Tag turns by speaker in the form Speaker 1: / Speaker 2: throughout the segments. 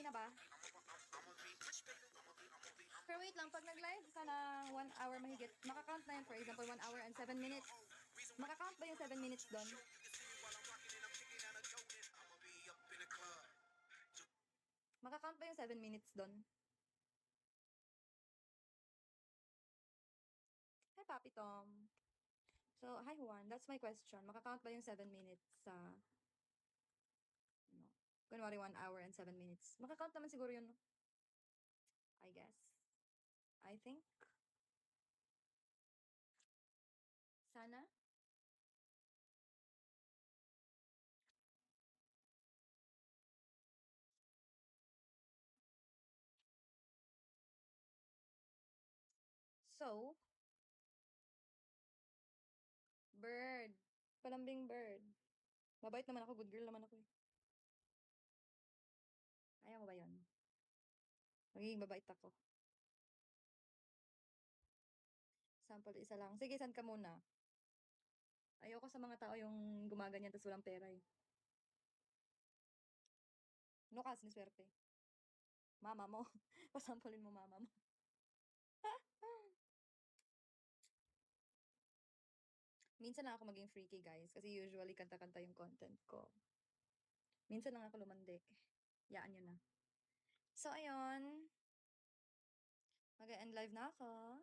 Speaker 1: Goodbye na ba? Pero wait lang, pag nag-live ka ng 1 hour mahigit, makakount na yun, for example, 1 hour and 7 minutes. Makakount ba yung 7 minutes doon? Makakount ba yung 7 minutes doon? Hi, Papi Tom. So, hi Juan, that's my question. Makakount ba yung 7 minutes sa, kunwari 1 hour and 7 minutes? Makakount naman siguro yun, I guess. I think. Sana? So, bird. Palambing bird. Mabait naman ako, good girl naman ako eh. Ayaw mo ba yun? Magiging mabait ako. Sample, isa lang. Sige, saan ka muna? Ayoko sa mga tao yung gumaganyan tapos walang pera eh. No kas, ni swerte. Mama mo. Pasampulin mo mama mo. Minsan lang ako maging freaky, guys. Kasi usually kanta-kanta yung content ko. Minsan lang ako lumandi. Yaan nyo na. So, ayun. Mag-end live na ako.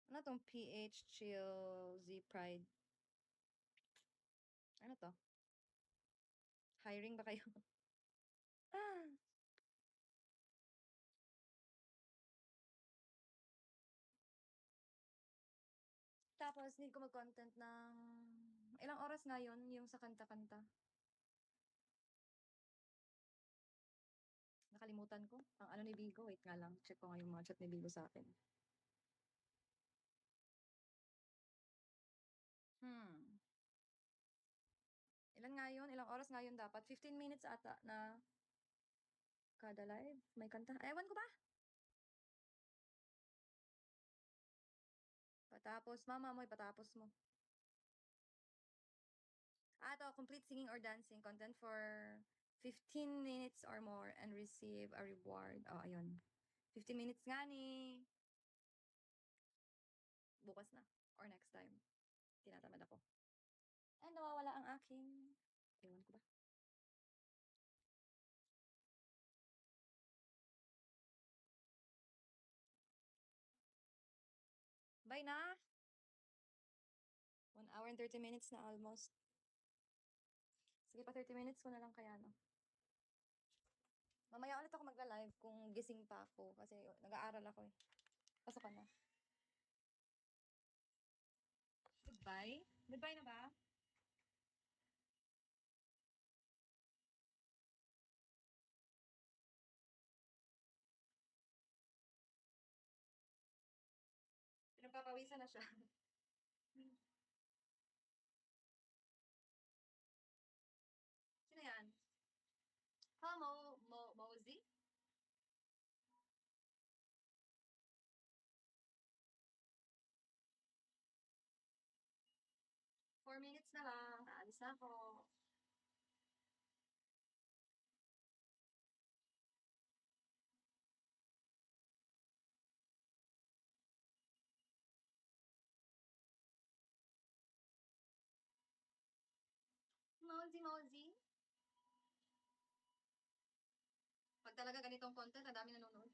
Speaker 1: Ano tong PH Chill Z Pride? Ano to? Hiring ba kayo? Tapos, need ko mag-content ng ilang oras nga yun, yung sa kanta-kanta. Nakalimutan ko. Ang ano ni Bigo, wait nga lang. Check ko nga yung mga chat ni Bigo sa akin. Ilan nga yun? Ilang oras nga yun dapat? 15 minutes ata na kada live. May kanta. Ewan ko ba? Patapos, mama mo, patapos mo. To complete singing or dancing content for 15 minutes or more and receive a reward. Oh, ayun. 15 minutes nga ni. Bukas na. Or next time. Tinatamad ako. And nawawala ang aking. Ewan ko ba? Bye na! 1 hour and 30 minutes na almost. Sige pa 30 minutes ko na lang kaya, no? Mamaya ulit ako magla-live kung gising pa ako kasi nag-aaral ako eh. Pasok ka na. Goodbye? Goodbye na ba? Pinagpapawisan na siya. Sino yan? Mosey? 4 minutes na lang. Aalis na ako. Mosey. Pag talaga ganitong content, ang dami nanonood.